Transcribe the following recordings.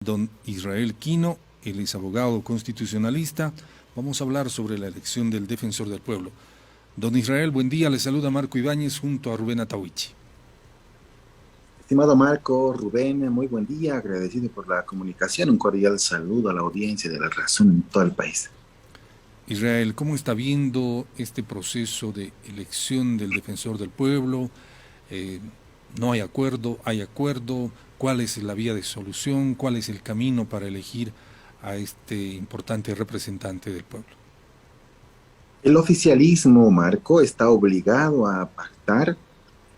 Don Israel Quino, él es abogado constitucionalista. Vamos a hablar sobre la elección del defensor del pueblo. Don Israel, buen día, le saluda Marco Ibáñez junto a Rubén Atahuichi. Estimado Marco, Rubén, muy buen día, agradecido por la comunicación, un cordial saludo a la audiencia de La Razón en todo el país. Israel, ¿cómo está viendo este proceso de elección del defensor del pueblo? Eh, ¿No hay acuerdo? ¿Hay acuerdo? ¿Cuál es la vía de solución? ¿Cuál es el camino para elegir a este importante representante del pueblo? El oficialismo, Marco, está obligado a pactar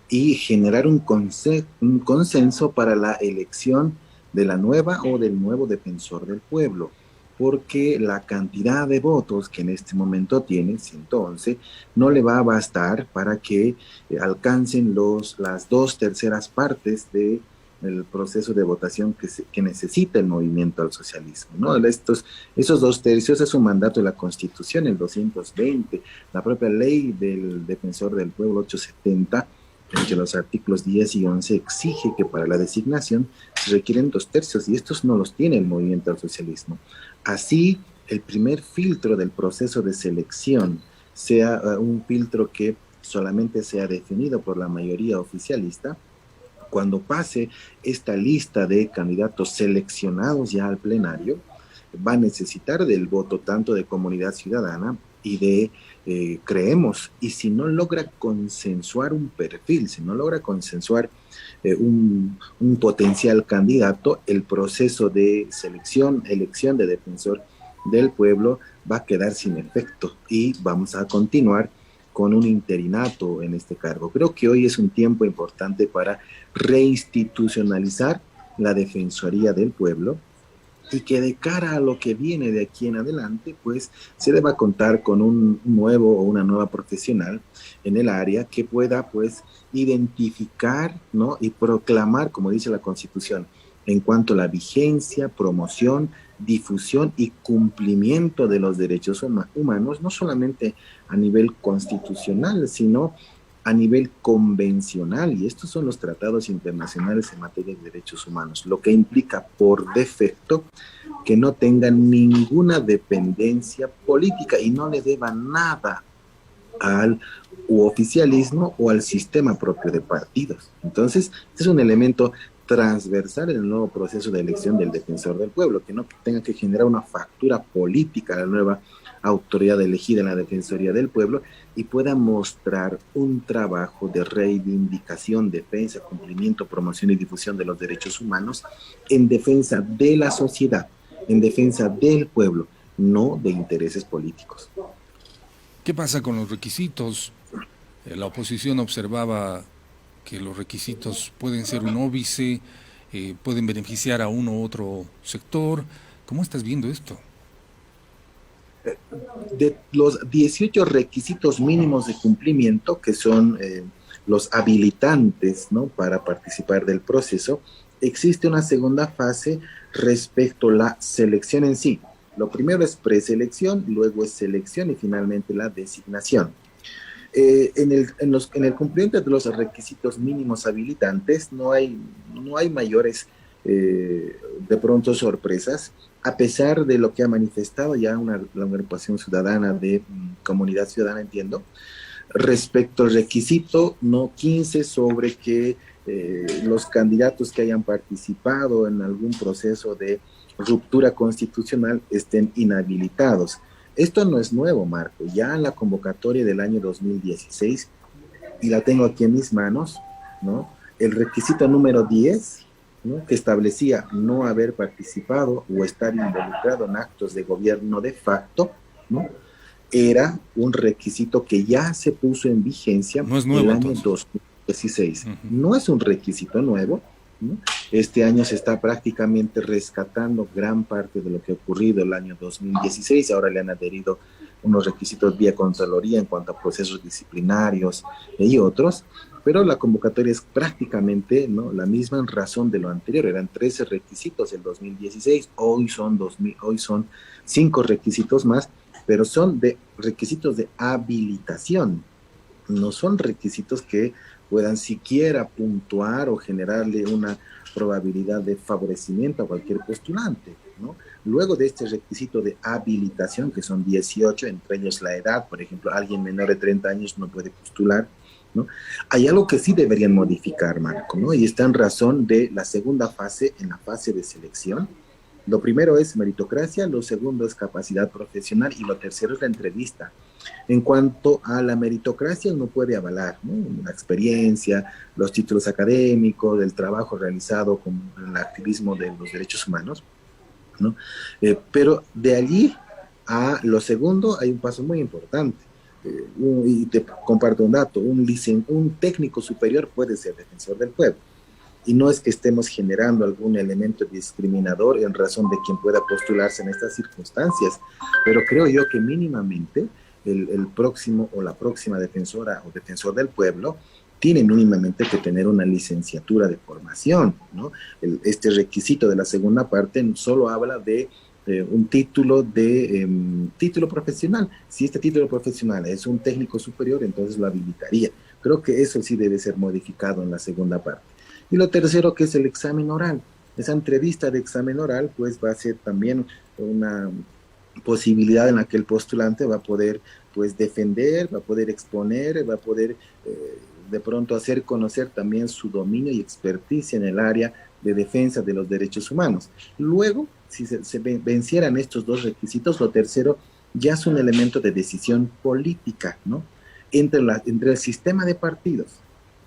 y generar un consenso para la elección de la nueva o del nuevo defensor del pueblo, porque la cantidad de votos que en este momento tiene, 111, no le va a bastar para que alcancen las dos terceras partes de el proceso de votación que necesita el movimiento al socialismo, ¿no? Esos dos tercios es un mandato de la Constitución, el 220, la propia ley del defensor del pueblo 870, entre los artículos 10 y 11 exige que para la designación se requieren dos tercios y estos no los tiene el movimiento al socialismo. Así, el primer filtro del proceso de selección sea un filtro que solamente sea definido por la mayoría oficialista. Cuando pase esta lista de candidatos seleccionados ya al plenario, va a necesitar del voto tanto de comunidad ciudadana y de creemos, y si no logra consensuar un perfil, si no logra consensuar un potencial candidato, el proceso de elección de defensor del pueblo va a quedar sin efecto y vamos a continuar con un interinato en este cargo. Creo que hoy es un tiempo importante para reinstitucionalizar la Defensoría del Pueblo y que de cara a lo que viene de aquí en adelante, pues se deba contar con un nuevo o una nueva profesional en el área que pueda pues identificar, ¿no? Y proclamar, como dice la Constitución, en cuanto a la vigencia, promoción, difusión y cumplimiento de los derechos humanos, no solamente a nivel constitucional, sino a nivel convencional, y estos son los tratados internacionales en materia de derechos humanos, lo que implica por defecto que no tengan ninguna dependencia política y no le deban nada al oficialismo o al sistema propio de partidos. Entonces, este es un elemento transversal en el nuevo proceso de elección del defensor del pueblo, que no tenga que generar una factura política a la nueva autoridad elegida en la Defensoría del Pueblo y pueda mostrar un trabajo de reivindicación, defensa, cumplimiento, promoción y difusión de los derechos humanos en defensa de la sociedad, en defensa del pueblo, no de intereses políticos. ¿Qué pasa con los requisitos? La oposición observaba que los requisitos pueden ser un óbice, pueden beneficiar a uno u otro sector. ¿Cómo estás viendo esto? De los 18 requisitos mínimos de cumplimiento, que son los habilitantes, ¿no?, para participar del proceso, existe una segunda fase respecto a la selección en sí. Lo primero es preselección, luego es selección y finalmente la designación. En el cumplimiento de los requisitos mínimos habilitantes no hay mayores, de pronto, sorpresas, a pesar de lo que ha manifestado ya la agrupación ciudadana de comunidad ciudadana, entiendo, respecto al requisito no 15 sobre que los candidatos que hayan participado en algún proceso de ruptura constitucional estén inhabilitados. Esto no es nuevo, Marco. Ya en la convocatoria del año 2016, y la tengo aquí en mis manos, ¿no?, el requisito número 10, ¿no?, que establecía no haber participado o estar involucrado en actos de gobierno de facto, ¿no?, era un requisito que ya se puso en vigencia No es el nuevo año entonces. 2016. Uh-huh. No es un requisito nuevo, ¿no? Este año se está prácticamente rescatando gran parte de lo que ha ocurrido el año 2016. Ahora le han adherido unos requisitos vía Contraloría en cuanto a procesos disciplinarios y otros, pero la convocatoria es prácticamente, ¿no?, la misma en razón de lo anterior. Eran 13 requisitos el 2016, hoy son 5 requisitos más, pero son de requisitos de habilitación, no son requisitos que puedan siquiera puntuar o generarle una probabilidad de favorecimiento a cualquier postulante, ¿no? Luego de este requisito de habilitación, que son 18, entre ellos la edad, por ejemplo, alguien menor de 30 años no puede postular, ¿no? Hay algo que sí deberían modificar, Marco, ¿no? Y está en razón de la segunda fase, en la fase de selección. Lo primero es meritocracia, lo segundo es capacidad profesional y lo tercero es la entrevista. En cuanto a la meritocracia, uno puede avalar, ¿no?, la experiencia, los títulos académicos, el trabajo realizado con el activismo de los derechos humanos, ¿no? Pero de allí a lo segundo hay un paso muy importante. Y te comparto un dato, un técnico superior puede ser defensor del pueblo. Y no es que estemos generando algún elemento discriminador en razón de quien pueda postularse en estas circunstancias, pero creo yo que mínimamente el próximo o la próxima defensora o defensor del pueblo tiene mínimamente que tener una licenciatura de formación, ¿no? Este requisito de la segunda parte solo habla de un título profesional. Si este título profesional es un técnico superior, entonces lo habilitaría. Creo que eso sí debe ser modificado en la segunda parte. Y lo tercero, que es el examen oral. Esa entrevista de examen oral, pues va a ser también una posibilidad en la que el postulante va a poder, pues, defender, va a poder exponer, va a poder de pronto hacer conocer también su dominio y experticia en el área de defensa de los derechos humanos. Luego, si se vencieran estos dos requisitos, lo tercero ya es un elemento de decisión política, ¿no? Entre el sistema de partidos.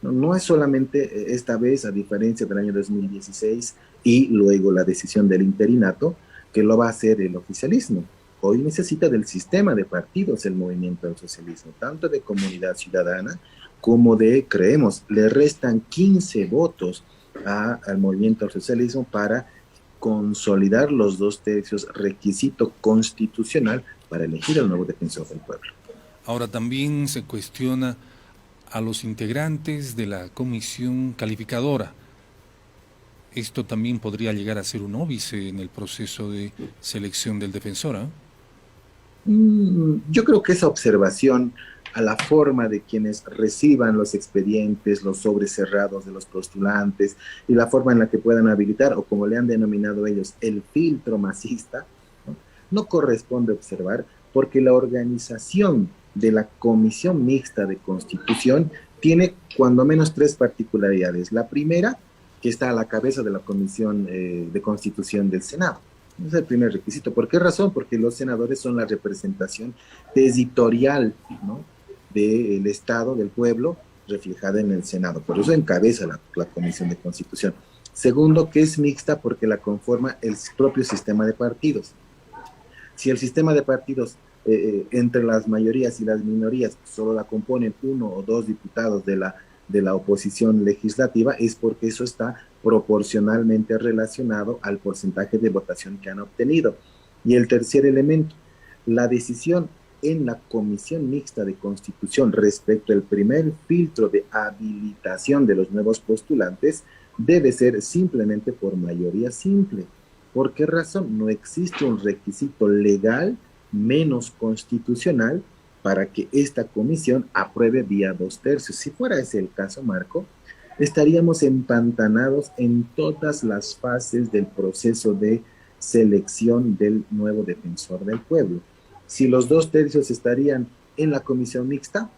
No es solamente esta vez, a diferencia del año 2016 y luego la decisión del interinato, que lo va a hacer el oficialismo. Hoy necesita del sistema de partidos el movimiento del socialismo, tanto de comunidad ciudadana como creemos, le restan 15 votos al movimiento del socialismo para consolidar los 2/3 requisito constitucional para elegir al nuevo defensor del pueblo. Ahora también se cuestiona a los integrantes de la comisión calificadora. Esto también podría llegar a ser un óbice en el proceso de selección del defensor, ¿eh? Yo creo que esa observación a la forma de quienes reciban los expedientes, los sobres cerrados de los postulantes y la forma en la que puedan habilitar, o como le han denominado ellos, el filtro masista, no corresponde observar, porque la organización de la Comisión Mixta de Constitución tiene cuando menos 3 particularidades. La primera, que está a la cabeza de la Comisión de Constitución del Senado. Es el primer requisito. ¿Por qué razón? Porque los senadores son la representación territorial, ¿no?, del Estado, del pueblo, reflejada en el Senado. Por eso encabeza la Comisión de Constitución. Segundo, que es mixta porque la conforma el propio sistema de partidos. Si el sistema de partidos entre las mayorías y las minorías solo la componen 1 o 2 diputados de la oposición legislativa, es porque eso está proporcionalmente relacionado al porcentaje de votación que han obtenido. Y el tercer elemento, la decisión en la Comisión Mixta de Constitución respecto al primer filtro de habilitación de los nuevos postulantes debe ser simplemente por mayoría simple. ¿Por qué razón? No existe un requisito legal menos constitucional para que esta comisión apruebe vía 2/3. Si fuera ese el caso, Marco, estaríamos empantanados en todas las fases del proceso de selección del nuevo defensor del pueblo. Si los 2/3 estarían en la comisión mixta,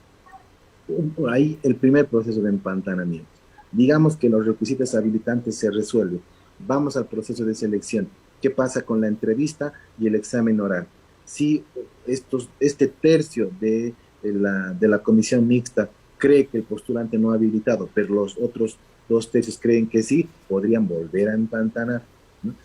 ahí el primer proceso de empantanamiento. Digamos que los requisitos habilitantes se resuelven. Vamos al proceso de selección. ¿Qué pasa con la entrevista y el examen oral? Si este tercio de la comisión mixta cree que el postulante no ha habilitado, pero los otros 2/3 creen que sí, podrían volver a empantanar, ¿no?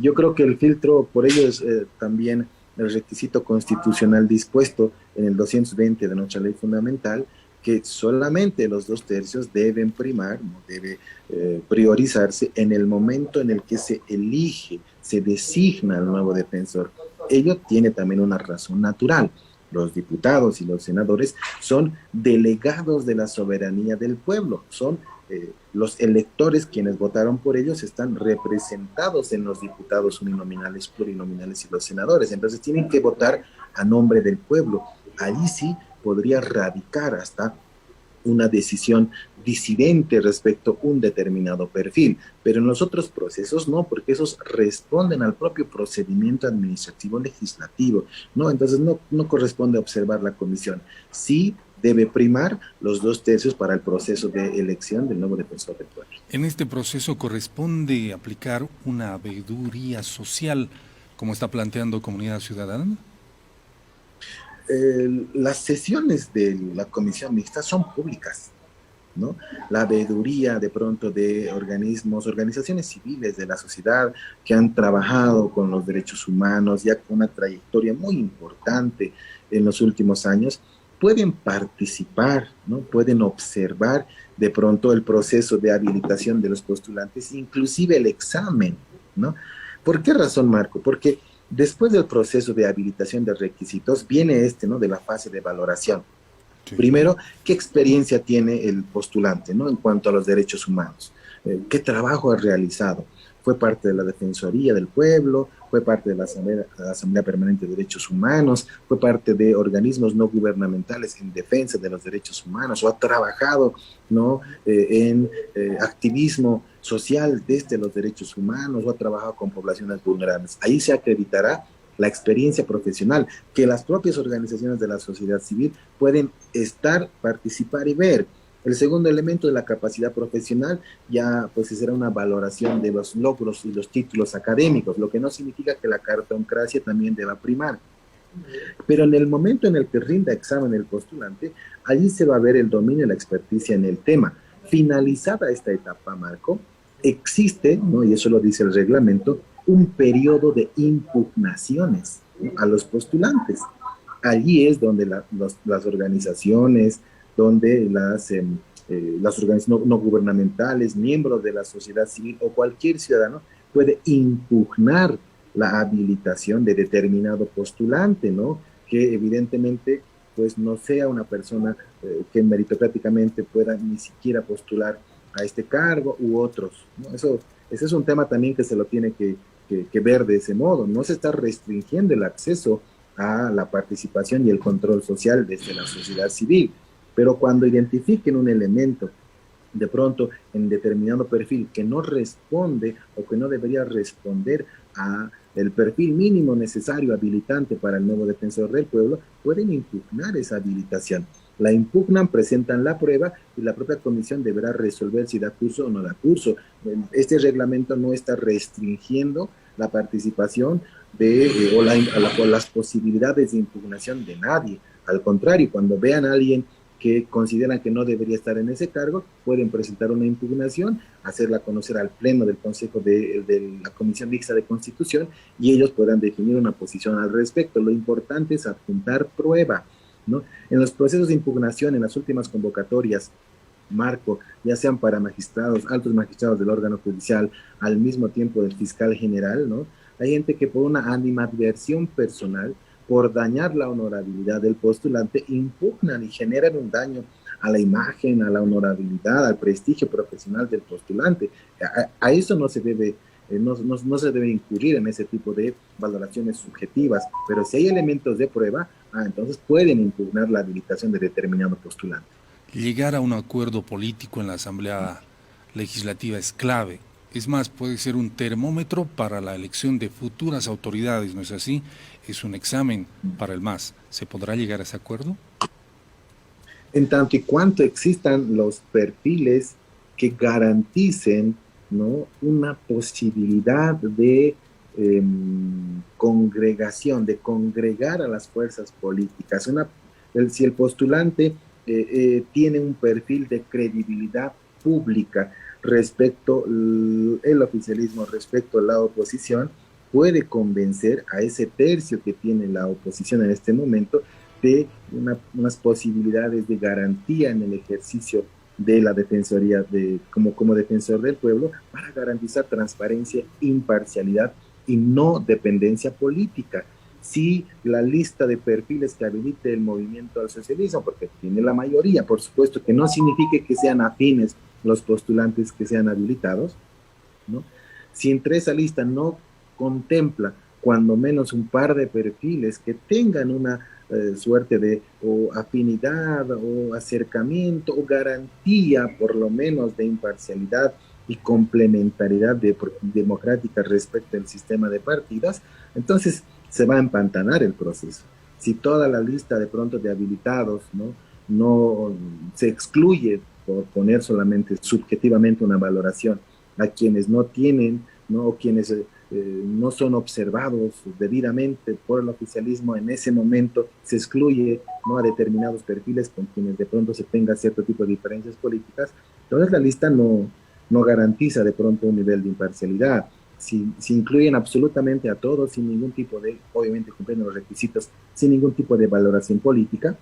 Yo creo que el filtro, por ello es también el requisito constitucional dispuesto en el 220 de nuestra ley fundamental, que solamente los 2/3 deben primar, no debe priorizarse en el momento en el que se elige, se designa al nuevo defensor. Ello tiene también una razón natural. Los diputados y los senadores son delegados de la soberanía del pueblo, son los electores quienes votaron por ellos, están representados en los diputados uninominales, plurinominales y los senadores, entonces tienen que votar a nombre del pueblo. Allí sí podría radicar hasta una decisión disidente respecto a un determinado perfil, pero en los otros procesos no, porque esos responden al propio procedimiento administrativo legislativo, ¿no? Entonces no corresponde observar la comisión. Sí debe primar los 2/3 para el proceso de elección del nuevo defensor del pueblo. En este proceso corresponde aplicar una veeduría social, como está planteando Comunidad Ciudadana. Las sesiones de la comisión mixta son públicas, ¿no? La veeduría de pronto de organizaciones civiles de la sociedad que han trabajado con los derechos humanos ya con una trayectoria muy importante en los últimos años, pueden participar, ¿no? Pueden observar de pronto el proceso de habilitación de los postulantes, inclusive el examen, ¿no? ¿Por qué razón, Marco? Porque después del proceso de habilitación de requisitos viene ¿no? De la fase de valoración. Sí. Primero, ¿qué experiencia tiene el postulante, ¿no? En cuanto a los derechos humanos? ¿Qué trabajo ha realizado? ¿Fue parte de la Defensoría del Pueblo? ¿Fue parte de la Asamblea Permanente de Derechos Humanos? ¿Fue parte de organismos no gubernamentales en defensa de los derechos humanos? ¿O ha trabajado, ¿no? En activismo social desde los derechos humanos? ¿O ha trabajado con poblaciones vulnerables? Ahí se acreditará la experiencia profesional que las propias organizaciones de la sociedad civil pueden participar y ver. El segundo elemento de la capacidad profesional ya pues será una valoración de los logros y los títulos académicos, lo que no significa que la cartoncracia también deba primar. Pero en el momento en el que rinda examen el postulante, allí se va a ver el dominio y la experticia en el tema. Finalizada esta etapa, Marco, existe, ¿no? Y eso lo dice el reglamento, un periodo de impugnaciones, ¿no? A los postulantes. Allí es donde las organizaciones, donde las organizaciones no gubernamentales, miembros de la sociedad civil o cualquier ciudadano puede impugnar la habilitación de determinado postulante, ¿no? Que evidentemente pues no sea una persona que meritocráticamente pueda ni siquiera postular a este cargo u otros, ¿no? Ese es un tema también que se lo tiene que ver de ese modo. No se está restringiendo el acceso a la participación y el control social desde la sociedad civil, pero cuando identifiquen un elemento de pronto en determinado perfil que no responde o que no debería responder a el perfil mínimo necesario habilitante para el nuevo defensor del pueblo, pueden impugnar esa habilitación. La impugnan, presentan la prueba y la propia comisión deberá resolver si da curso o no da curso. Este reglamento no está restringiendo la participación o las posibilidades de impugnación de nadie. Al contrario, cuando vean a alguien que consideran que no debería estar en ese cargo, pueden presentar una impugnación, hacerla conocer al Pleno del Consejo de la Comisión Mixta de Constitución y ellos podrán definir una posición al respecto. Lo importante es adjuntar prueba, ¿no? En los procesos de impugnación, en las últimas convocatorias, Marco, ya sean para magistrados, altos magistrados del órgano judicial, al mismo tiempo del fiscal general, ¿no? Hay gente que por una animadversión personal, por dañar la honorabilidad del postulante, impugnan y generan un daño a la imagen, a la honorabilidad, al prestigio profesional del postulante. A eso no se debe, no se debe incurrir en ese tipo de valoraciones subjetivas, pero si hay elementos de prueba, entonces pueden impugnar la habilitación de determinado postulante. Llegar a un acuerdo político en la Asamblea Legislativa es clave. Es más, puede ser un termómetro para la elección de futuras autoridades, ¿no es así? Es un examen para el MAS. ¿Se podrá llegar a ese acuerdo? En tanto y cuanto existan los perfiles que garanticen, ¿no? Una posibilidad de congregación, de congregar a las fuerzas políticas. Si el postulante tiene un perfil de credibilidad pública respecto el oficialismo, respecto a la oposición, puede convencer a ese tercio que tiene la oposición en este momento de unas posibilidades de garantía en el ejercicio de la defensoría como defensor del pueblo para garantizar transparencia, imparcialidad y no dependencia política. Si la lista de perfiles que habilite el movimiento al socialismo, porque tiene la mayoría, por supuesto que no signifique que sean afines los postulantes que sean habilitados, ¿no? Si entre esa lista no contempla cuando menos un par de perfiles que tengan una suerte de o afinidad o acercamiento o garantía por lo menos de imparcialidad y complementariedad democrática respecto al sistema de partidos, entonces se va a empantanar el proceso. Si toda la lista de pronto de habilitados no se excluye por poner solamente subjetivamente una valoración a quienes no tienen, ¿no? O quienes no son observados debidamente por el oficialismo, en ese momento se excluye, ¿no?, a determinados perfiles con quienes de pronto se tenga cierto tipo de diferencias políticas, entonces la lista no garantiza de pronto un nivel de imparcialidad. Si incluyen absolutamente a todos, sin ningún tipo de, obviamente cumpliendo los requisitos, sin ningún tipo de valoración política,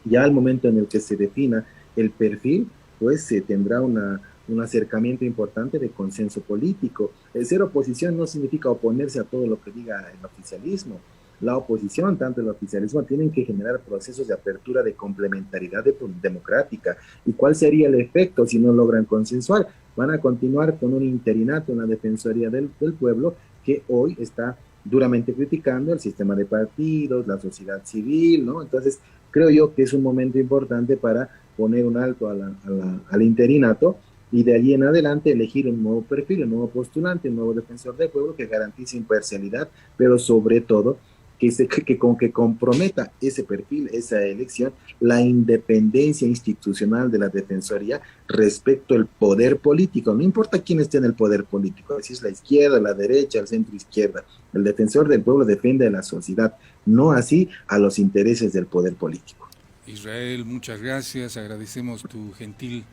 ya al momento en el que se defina el perfil, pues se tendrá un acercamiento importante de consenso político. El ser oposición no significa oponerse a todo lo que diga el oficialismo. La oposición, tanto el oficialismo, tienen que generar procesos de apertura de complementariedad democrática. ¿Y cuál sería el efecto si no logran consensuar? Van a continuar con un interinato en la Defensoría del Pueblo que hoy está duramente criticando el sistema de partidos, la sociedad civil, ¿no? Entonces, creo yo que es un momento importante para poner un alto al interinato y de allí en adelante elegir un nuevo perfil, un nuevo postulante, un nuevo defensor del pueblo que garantice imparcialidad, pero sobre todo que comprometa ese perfil, esa elección, la independencia institucional de la Defensoría respecto al poder político. No importa quién esté en el poder político, si es la izquierda, la derecha, el centro izquierda. El defensor del pueblo defiende a la sociedad, no así a los intereses del poder político. Israel, muchas gracias. Agradecemos tu gentil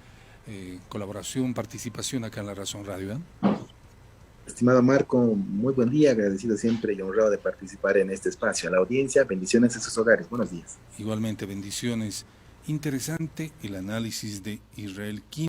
colaboración, participación acá en La Razón Radio. Estimado Marco, muy buen día, agradecido siempre y honrado de participar en este espacio. A la audiencia, bendiciones a sus hogares. Buenos días. Igualmente, bendiciones. Interesante el análisis de Israel Quino.